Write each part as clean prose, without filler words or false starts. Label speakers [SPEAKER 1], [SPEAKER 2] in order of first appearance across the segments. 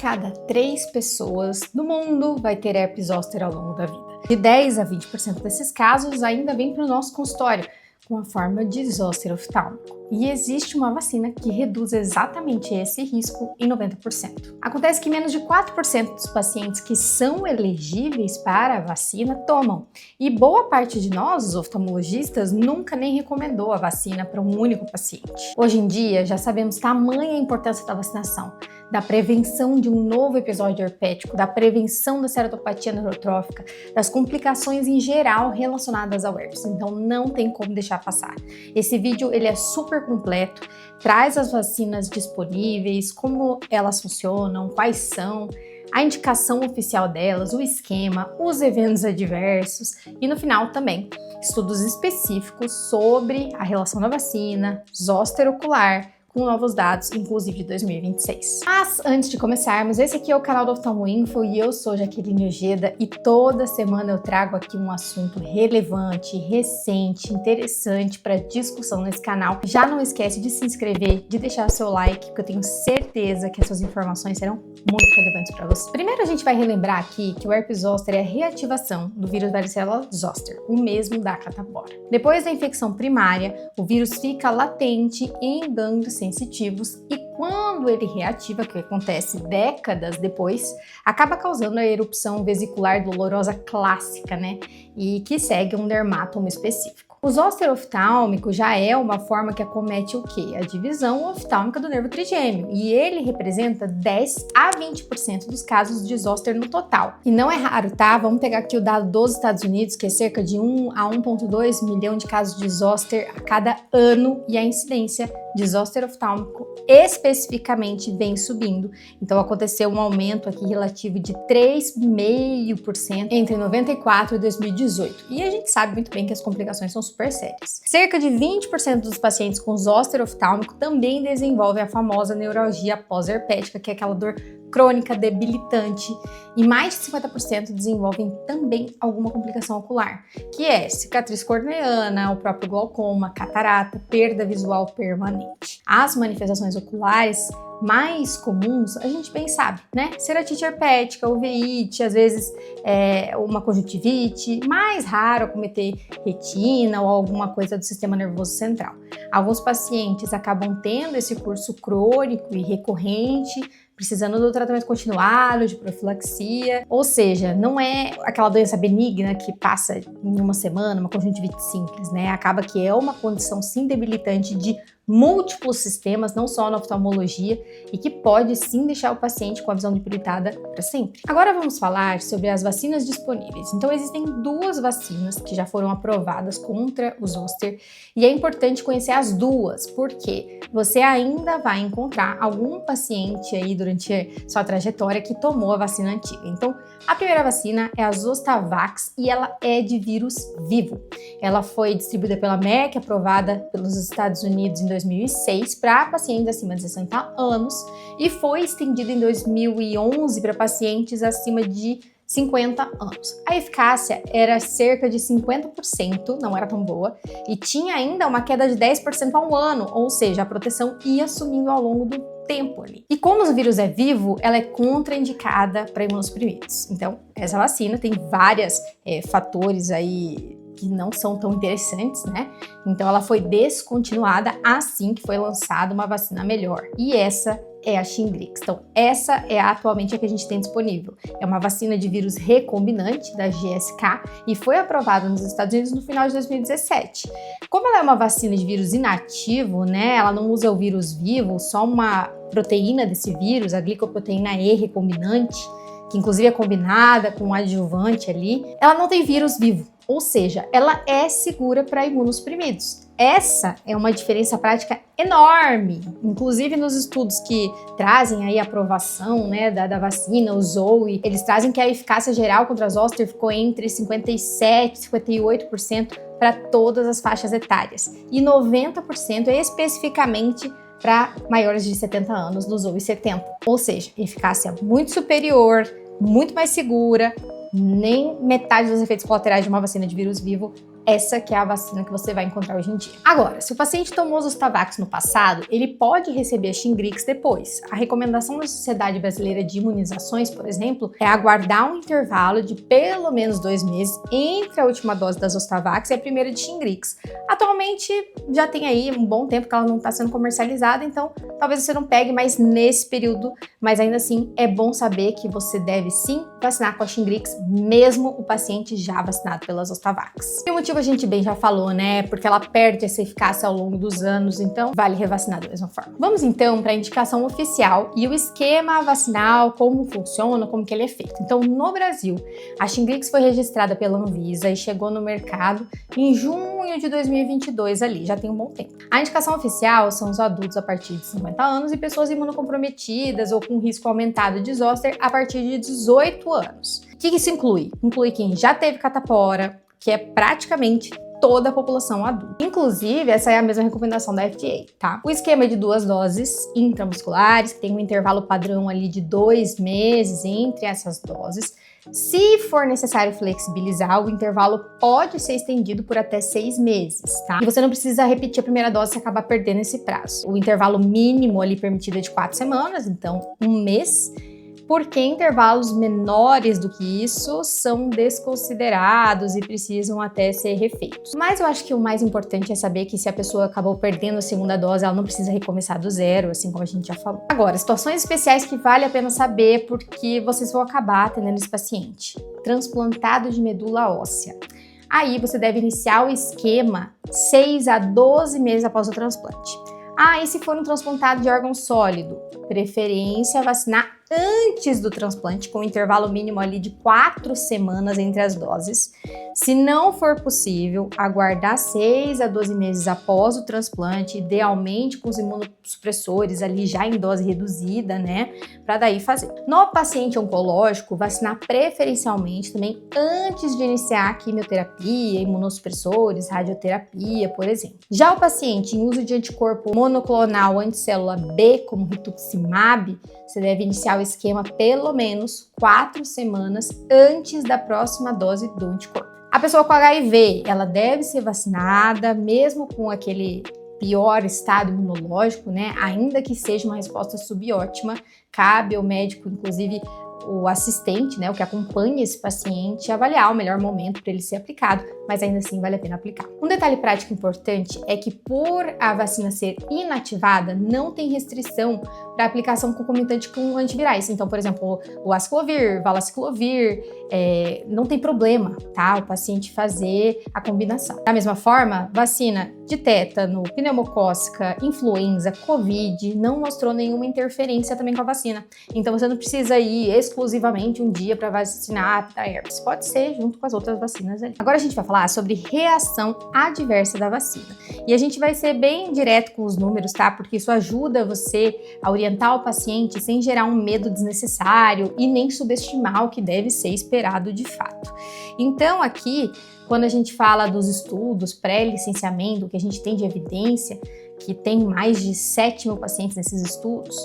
[SPEAKER 1] cada 3 pessoas no mundo vai ter herpes zoster ao longo da vida. De 10 a 20% desses casos ainda vem para o nosso consultório com a forma de zoster oftálmico. E existe uma vacina que reduz exatamente esse risco em 90%. Acontece que menos de 4% dos pacientes que são elegíveis para a vacina tomam. E boa parte de nós, os oftalmologistas, nunca nem recomendou a vacina para um único paciente. Hoje em dia, já sabemos tamanha a importância da vacinação, da prevenção de um novo episódio herpético, da prevenção da cerotopatia neurotrófica, das complicações em geral relacionadas ao herpes. Então não tem como deixar passar. Esse vídeo ele é super completo, traz as vacinas disponíveis, como elas funcionam, quais são, a indicação oficial delas, o esquema, os eventos adversos e no final também estudos específicos sobre a relação da vacina, zoster ocular, com novos dados, inclusive de 2026. Mas antes de começarmos, esse aqui é o canal do Oftalmo Info e eu sou Jaqueline Ojeda e toda semana eu trago aqui um assunto relevante, recente, interessante para discussão nesse canal. Já não esquece de se inscrever, de deixar seu like, porque eu tenho certeza que essas informações serão muito relevantes para você. Primeiro a gente vai relembrar aqui que o herpes zoster é a reativação do vírus varicela zoster, o mesmo da catapora. Depois da infecção primária, o vírus fica latente em gânglios sensitivos e quando ele reativa, que acontece décadas depois, acaba causando a erupção vesicular dolorosa clássica, né? E que segue um dermatoma específico. O zoster oftálmico já é uma forma que acomete o quê? A divisão oftálmica do nervo trigêmeo, e ele representa 10 a 20% dos casos de zoster no total. E não é raro, tá? Vamos pegar aqui o dado dos Estados Unidos, que é cerca de 1 a 1,2 milhão de casos de zoster a cada ano, e a incidência de zoster oftálmico especificamente vem subindo. Então aconteceu um aumento aqui relativo de 3,5% entre 94 e 2018. E a gente sabe muito bem que as complicações são super sérias. Cerca de 20% dos pacientes com zoster oftálmico também desenvolvem a famosa neuralgia pós-herpética, que é aquela dor crônica debilitante, e mais de 50% desenvolvem também alguma complicação ocular, que é cicatriz corneana, o próprio glaucoma, catarata, perda visual permanente. As manifestações oculares mais comuns, a gente bem sabe, né? Ceratite herpética, uveíte, às vezes uma conjuntivite, mais raro acometer retina ou alguma coisa do sistema nervoso central. Alguns pacientes acabam tendo esse curso crônico e recorrente, precisando do tratamento continuado, de profilaxia, ou seja, não é aquela doença benigna que passa em uma semana, uma conjuntivite simples, né? Acaba que é uma condição sim debilitante de múltiplos sistemas, não só na oftalmologia, e que pode sim deixar o paciente com a visão debilitada para sempre. Agora vamos falar sobre as vacinas disponíveis. Então existem 2 vacinas que já foram aprovadas contra o zoster e é importante conhecer as duas, porque você ainda vai encontrar algum paciente aí durante sua trajetória que tomou a vacina antiga. Então a primeira vacina é a Zostavax e ela é de vírus vivo. Ela foi distribuída pela Merck, aprovada pelos Estados Unidos em 2006 para pacientes acima de 60 anos e foi estendida em 2011 para pacientes acima de 50 anos. A eficácia era cerca de 50%, não era tão boa, e tinha ainda uma queda de 10% ao ano, ou seja, a proteção ia sumindo ao longo do tempo ali. E como o vírus é vivo, ela é contraindicada para imunossuprimidos. Então, essa vacina tem vários fatores aí que não são tão interessantes, né? Então ela foi descontinuada assim que foi lançada uma vacina melhor. E essa é a Shingrix. Então essa é atualmente a que a gente tem disponível. É uma vacina de vírus recombinante da GSK e foi aprovada nos Estados Unidos no final de 2017. Como ela é uma vacina de vírus inativo, né? Ela não usa o vírus vivo, só uma proteína desse vírus, a glicoproteína E recombinante, que inclusive é combinada com um adjuvante ali, ela não tem vírus vivo, ou seja, ela é segura para imunossuprimidos. Essa é uma diferença prática enorme, inclusive nos estudos que trazem aí a aprovação, né, da vacina, o ZOE, eles trazem que a eficácia geral contra a zoster ficou entre 57% e 58% para todas as faixas etárias, e 90% especificamente para maiores de 70 anos no ZOE 70, ou seja, eficácia muito superior, muito mais segura, nem metade dos efeitos colaterais de uma vacina de vírus vivo essa que é a vacina que você vai encontrar hoje em dia. Agora, se o paciente tomou os Zostavax no passado, ele pode receber a Shingrix depois. A recomendação da Sociedade Brasileira de Imunizações, por exemplo, é aguardar um intervalo de pelo menos 2 meses entre a última dose da Zostavax e a primeira de Shingrix. Atualmente, já tem aí um bom tempo que ela não está sendo comercializada, então talvez você não pegue mais nesse período, mas ainda assim é bom saber que você deve sim vacinar com a Shingrix, mesmo o paciente já vacinado pela Zostavax. E o motivo a gente bem já falou, né? Porque ela perde essa eficácia ao longo dos anos, então vale revacinar da mesma forma. Vamos então para a indicação oficial e o esquema vacinal, como funciona, como que ele é feito. Então, no Brasil, a Shingrix foi registrada pela Anvisa e chegou no mercado em junho de 2022 ali, já tem um bom tempo. A indicação oficial são os adultos a partir de 50 anos e pessoas imunocomprometidas ou com risco aumentado de zoster a partir de 18 anos. O que isso inclui? Inclui quem já teve catapora, que é praticamente toda a população adulta. Inclusive, essa é a mesma recomendação da FDA, tá? O esquema é de 2 doses intramusculares, que tem um intervalo padrão ali de 2 meses entre essas doses. Se for necessário flexibilizar, o intervalo pode ser estendido por até 6 meses, tá? E você não precisa repetir a primeira dose se acabar perdendo esse prazo. O intervalo mínimo ali permitido é de 4 semanas, então 1 mês. Porque intervalos menores do que isso são desconsiderados e precisam até ser refeitos. Mas eu acho que o mais importante é saber que se a pessoa acabou perdendo a segunda dose, ela não precisa recomeçar do zero, assim como a gente já falou. Agora, situações especiais que vale a pena saber porque vocês vão acabar atendendo esse paciente. Transplantado de medula óssea. Aí você deve iniciar o esquema 6 a 12 meses após o transplante. E se for um transplantado de órgão sólido? Preferência vacinar antes do transplante, com um intervalo mínimo ali de 4 semanas entre as doses. Se não for possível, aguardar 6 a 12 meses após o transplante, idealmente com os imunossupressores ali já em dose reduzida, né? Para daí fazer. No paciente oncológico, vacinar preferencialmente também antes de iniciar a quimioterapia, imunossupressores, radioterapia, por exemplo. Já o paciente em uso de anticorpo monoclonal anticélula B, como rituximab, você deve iniciar o esquema pelo menos 4 semanas antes da próxima dose do anticorpo. A pessoa com HIV, ela deve ser vacinada, mesmo com aquele pior estado imunológico, né? Ainda que seja uma resposta subótima, cabe ao médico, inclusive o assistente, né, o que acompanha esse paciente, avaliar o melhor momento para ele ser aplicado, mas ainda assim vale a pena aplicar. Um detalhe prático importante é que por a vacina ser inativada, não tem restrição para aplicação concomitante com antivirais. Então, por exemplo, o aciclovir, valaciclovir, não tem problema, tá? O paciente fazer a combinação. Da mesma forma, vacina de tétano, pneumocócica, influenza, covid, não mostrou nenhuma interferência também com a vacina. Então, você não precisa ir exclusivamente um dia para vacinar a herpes. Pode ser junto com as outras vacinas ali. Agora a gente vai falar sobre reação adversa da vacina. E a gente vai ser bem direto com os números, tá? Porque isso ajuda você a orientar o paciente sem gerar um medo desnecessário e nem subestimar o que deve ser esperado de fato. Então, aqui, quando a gente fala dos estudos pré-licenciamento, que a gente tem de evidência, que tem mais de 7 mil pacientes nesses estudos,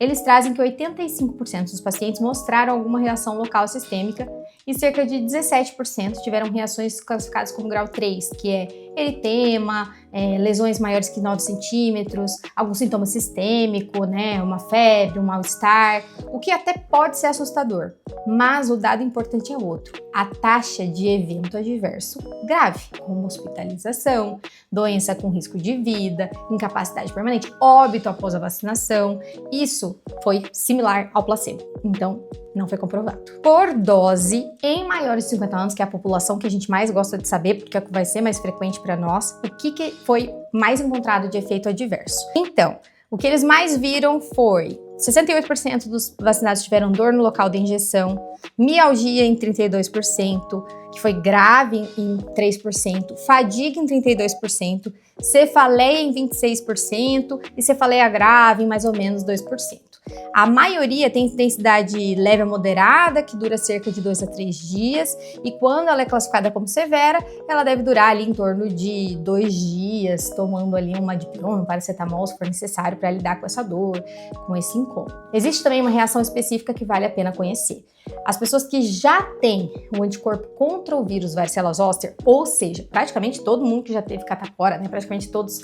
[SPEAKER 1] eles trazem que 85% dos pacientes mostraram alguma reação local sistêmica e cerca de 17% tiveram reações classificadas como grau 3, que é eritema, lesões maiores que 9 centímetros, algum sintoma sistêmico, né, uma febre, um mal-estar, o que até pode ser assustador. Mas o dado importante é outro: a taxa de evento adverso grave, como hospitalização, doença com risco de vida, incapacidade permanente, óbito após a vacinação. Isso foi similar ao placebo, então não foi comprovado. Por dose, em maiores de 50 anos, que é a população que a gente mais gosta de saber, porque vai ser mais frequente para nós, o que foi mais encontrado de efeito adverso? Então, o que eles mais viram foi 68% dos vacinados tiveram dor no local da injeção, mialgia em 32%, que foi grave em 3%, fadiga em 32%, cefaleia em 26% e cefaleia grave em mais ou menos 2%. A maioria tem intensidade leve a moderada, que dura cerca de 2 a 3 dias, e quando ela é classificada como severa, ela deve durar ali em torno de 2 dias, tomando ali uma dipirona, um paracetamol, se for necessário, para lidar com essa dor, com esse incômodo. Existe também uma reação específica que vale a pena conhecer. As pessoas que já têm o anticorpo contra o vírus varicela zoster, ou seja, praticamente todo mundo que já teve catapora, né, praticamente todos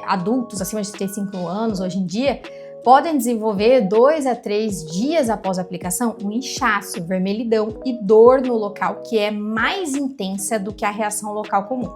[SPEAKER 1] adultos acima de 35 anos hoje em dia, podem desenvolver 2 a 3 dias após a aplicação um inchaço, vermelhidão e dor no local que é mais intensa do que a reação local comum.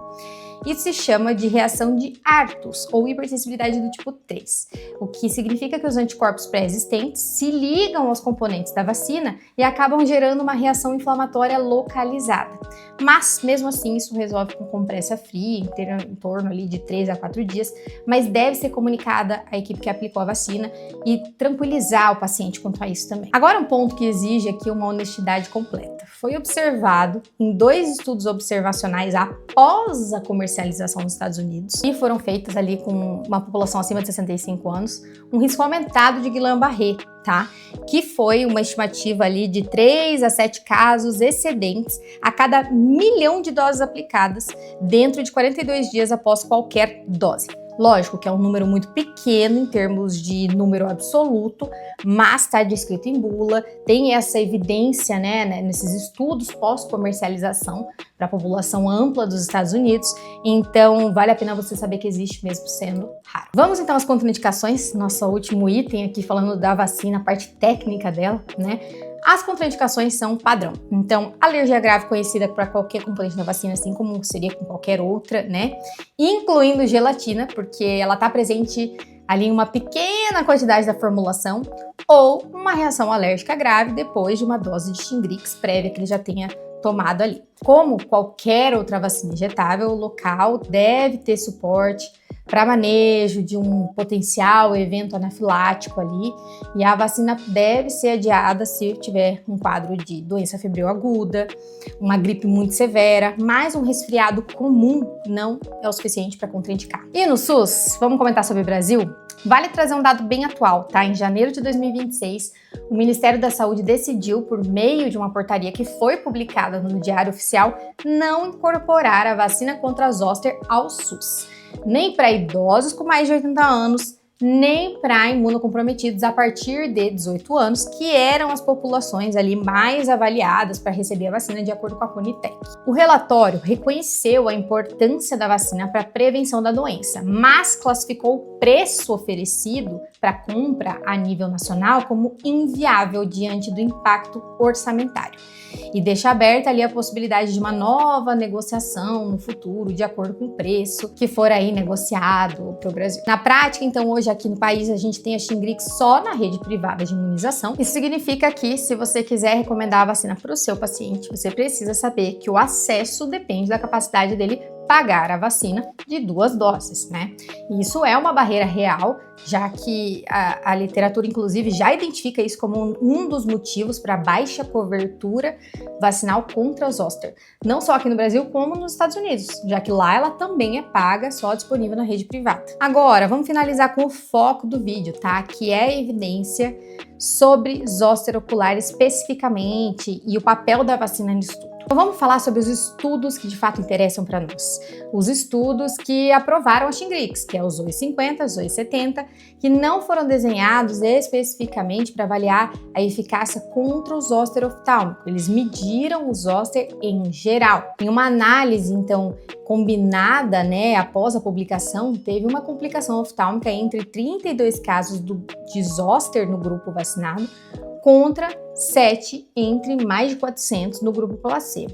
[SPEAKER 1] Isso se chama de reação de Artus, ou hipersensibilidade do tipo 3, o que significa que os anticorpos pré-existentes se ligam aos componentes da vacina e acabam gerando uma reação inflamatória localizada. Mas, mesmo assim, isso resolve com compressa fria, em torno ali de 3 a 4 dias, mas deve ser comunicada à equipe que aplicou a vacina e tranquilizar o paciente quanto a isso também. Agora, um ponto que exige aqui uma honestidade completa. Foi observado em 2 estudos observacionais após a comercialização nos Estados Unidos, e foram feitas ali com uma população acima de 65 anos, um risco aumentado de Guillain-Barré, tá? Que foi uma estimativa ali de 3 a 7 casos excedentes a cada 1 milhão de doses aplicadas dentro de 42 dias após qualquer dose. Lógico que é um número muito pequeno em termos de número absoluto, mas está descrito em bula, tem essa evidência, né, nesses estudos pós-comercialização para a população ampla dos Estados Unidos, então vale a pena você saber que existe mesmo sendo raro. Vamos então às contraindicações, nosso último item aqui falando da vacina, a parte técnica dela, né? As contraindicações são padrão. Então, alergia grave conhecida para qualquer componente da vacina, assim como seria com qualquer outra, né? Incluindo gelatina, porque ela está presente ali em uma pequena quantidade da formulação, ou uma reação alérgica grave depois de uma dose de Shingrix prévia que ele já tenha tomado ali. Como qualquer outra vacina injetável, o local deve ter suporte para manejo de um potencial evento anafilático ali, e a vacina deve ser adiada se tiver um quadro de doença febril aguda, uma gripe muito severa, mas um resfriado comum não é o suficiente para contraindicar. E no SUS, vamos comentar sobre o Brasil? Vale trazer um dado bem atual, tá? Em janeiro de 2026, o Ministério da Saúde decidiu, por meio de uma portaria que foi publicada no Diário Oficial, não incorporar a vacina contra a zoster ao SUS. Nem para idosos com mais de 80 anos, nem para imunocomprometidos a partir de 18 anos, que eram as populações ali mais avaliadas para receber a vacina de acordo com a Conitec. O relatório reconheceu a importância da vacina para a prevenção da doença, mas classificou o preço oferecido para compra a nível nacional como inviável diante do impacto orçamentário. E deixa aberta ali a possibilidade de uma nova negociação no futuro, de acordo com o preço que for aí negociado para o Brasil. Na prática, então, hoje aqui no país a gente tem a Shingrix só na rede privada de imunização. Isso significa que, se você quiser recomendar a vacina para o seu paciente, você precisa saber que o acesso depende da capacidade dele pagar a vacina de 2 doses, né? E isso é uma barreira real, já que a literatura, inclusive, já identifica isso como um dos motivos para a baixa cobertura vacinal contra a zoster. Não só aqui no Brasil, como nos Estados Unidos, já que lá ela também é paga, só disponível na rede privada. Agora, vamos finalizar com o foco do vídeo, tá? Que é a evidência sobre zoster ocular especificamente e o papel da vacina nisso tudo. Então vamos falar sobre os estudos que de fato interessam para nós. Os estudos que aprovaram a Shingrix, que é o ZOE50, ZOE70, que não foram desenhados especificamente para avaliar a eficácia contra o zoster oftálmico. Eles mediram o zoster em geral. Em uma análise, então, combinada, né, após a publicação, teve uma complicação oftálmica entre 32 casos de zoster no grupo vacinado, contra 7 entre mais de 400 no grupo placebo.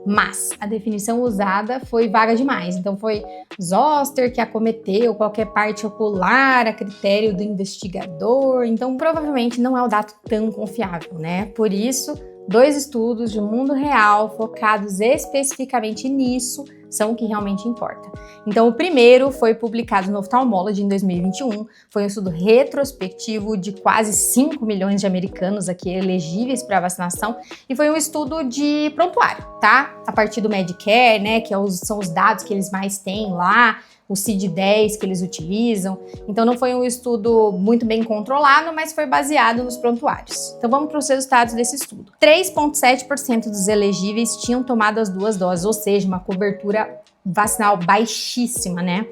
[SPEAKER 1] Mas a definição usada foi vaga demais, então foi zoster que acometeu qualquer parte ocular a critério do investigador, então provavelmente não é um dado tão confiável, né? Por isso, 2 estudos de mundo real focados especificamente nisso são o que realmente importa. Então, o primeiro foi publicado no Ophthalmology em 2021, foi um estudo retrospectivo de quase 5 milhões de americanos aqui elegíveis para vacinação, e foi um estudo de prontuário, tá? A partir do Medicare, né, que são os dados que eles mais têm lá, o CID-10 que eles utilizam. Então não foi um estudo muito bem controlado, mas foi baseado nos prontuários. Então vamos para os resultados desse estudo. 3,7% dos elegíveis tinham tomado as 2 doses, ou seja, uma cobertura vacinal baixíssima, né?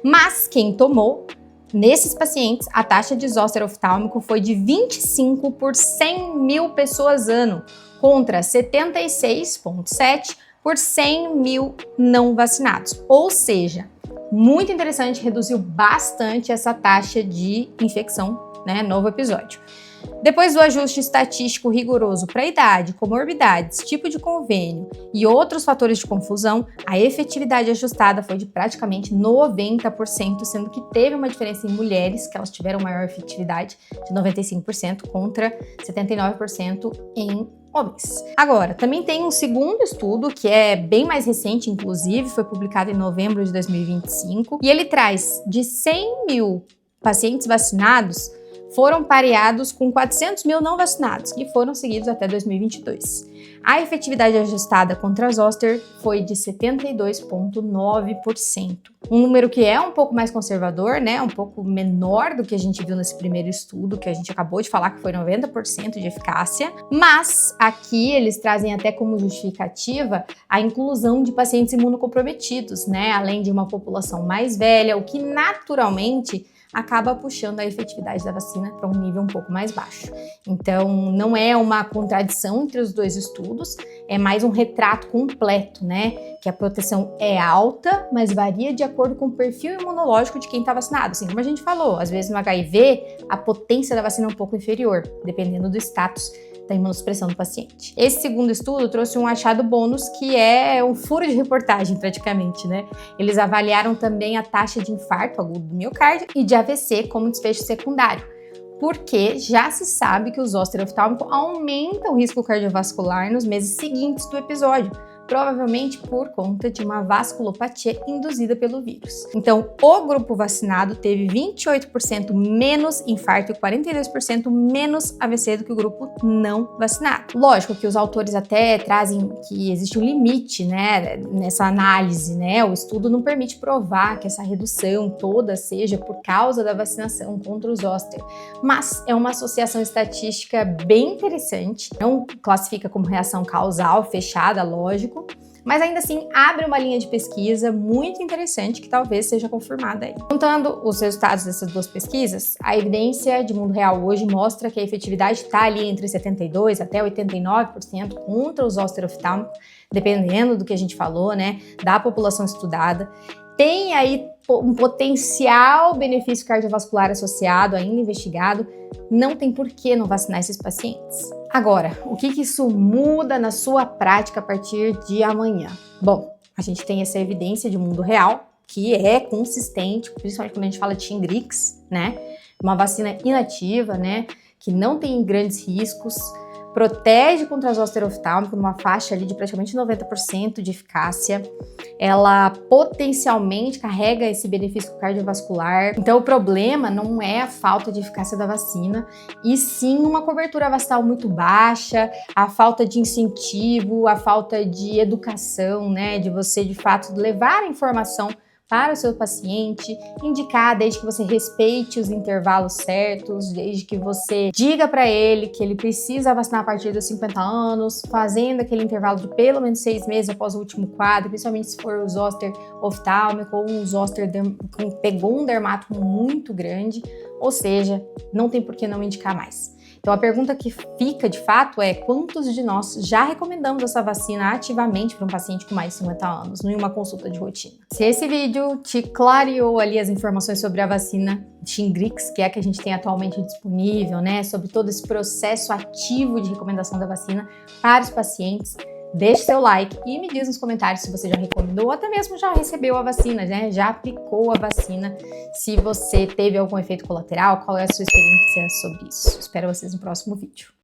[SPEAKER 1] Mas quem tomou, nesses pacientes, a taxa de zoster oftálmico foi de 25 por 100 mil pessoas ano, contra 76,7 por 100 mil não vacinados. Ou seja, muito interessante, reduziu bastante essa taxa de infecção, né? Novo episódio. Depois do ajuste estatístico rigoroso para idade, comorbidades, tipo de convênio e outros fatores de confusão, a efetividade ajustada foi de praticamente 90%, sendo que teve uma diferença em mulheres, que elas tiveram maior efetividade, de 95% contra 79% em homens. Agora, também tem um segundo estudo, que é bem mais recente, inclusive, foi publicado em novembro de 2025, e ele traz de 100 mil pacientes vacinados, foram pareados com 400 mil não vacinados, que foram seguidos até 2022. A efetividade ajustada contra a zoster foi de 72,9%. Um número que é um pouco mais conservador, né? Um pouco menor do que a gente viu nesse primeiro estudo, que a gente acabou de falar que foi 90% de eficácia. Mas aqui eles trazem até como justificativa a inclusão de pacientes imunocomprometidos, né? Além de uma população mais velha, o que naturalmente acaba puxando a efetividade da vacina para um nível um pouco mais baixo. Então, não é uma contradição entre os dois estudos, é mais um retrato completo, né? Que a proteção é alta, mas varia de acordo com o perfil imunológico de quem está vacinado. Assim como a gente falou, às vezes no HIV, a potência da vacina é um pouco inferior, dependendo do status da imunossupressão do paciente. Esse segundo estudo trouxe um achado bônus, que é um furo de reportagem praticamente, né? Eles avaliaram também a taxa de infarto agudo do miocárdio e de AVC como desfecho secundário, porque já se sabe que o zoster oftálmico aumenta o risco cardiovascular nos meses seguintes do episódio, provavelmente por conta de uma vasculopatia induzida pelo vírus. Então, o grupo vacinado teve 28% menos infarto e 42% menos AVC do que o grupo não vacinado. Lógico que os autores até trazem que existe um limite, né, nessa análise, né? O estudo não permite provar que essa redução toda seja por causa da vacinação contra o zoster, mas é uma associação estatística bem interessante, não classifica como reação causal fechada, lógico, mas ainda assim abre uma linha de pesquisa muito interessante que talvez seja confirmada aí. Contando os resultados dessas duas pesquisas, a evidência de mundo real hoje mostra que a efetividade está ali entre 72% até 89% contra o zoster oftálmico, dependendo do que a gente falou, né, da população estudada. Tem aí um potencial benefício cardiovascular associado, ainda investigado, não tem por que não vacinar esses pacientes. Agora, o que isso muda na sua prática a partir de amanhã? Bom, a gente tem essa evidência de mundo real, que é consistente, principalmente quando a gente fala de Shingrix, né? Uma vacina inativa, né? Que não tem grandes riscos, protege contra zoster oftálmico numa faixa ali de praticamente 90% de eficácia. Ela potencialmente carrega esse benefício cardiovascular. Então o problema não é a falta de eficácia da vacina, e sim uma cobertura vacinal muito baixa, a falta de incentivo, a falta de educação, né, de você de fato levar a informação para o seu paciente, indicar desde que você respeite os intervalos certos, desde que você diga para ele que ele precisa vacinar a partir dos 50 anos, fazendo aquele intervalo de pelo menos 6 meses após o último quadro, principalmente se for o zoster oftálmico ou um zoster que pegou um dermato muito grande, ou seja, não tem por que não indicar mais. Então a pergunta que fica de fato é: quantos de nós já recomendamos essa vacina ativamente para um paciente com mais de 50 anos, em uma consulta de rotina? Se esse vídeo te clareou ali as informações sobre a vacina Shingrix, que é a que a gente tem atualmente disponível, né, sobre todo esse processo ativo de recomendação da vacina para os pacientes, deixe seu like e me diz nos comentários se você já recomendou ou até mesmo já recebeu a vacina, né? Já aplicou a vacina, se você teve algum efeito colateral, qual é a sua experiência sobre isso. Espero vocês no próximo vídeo.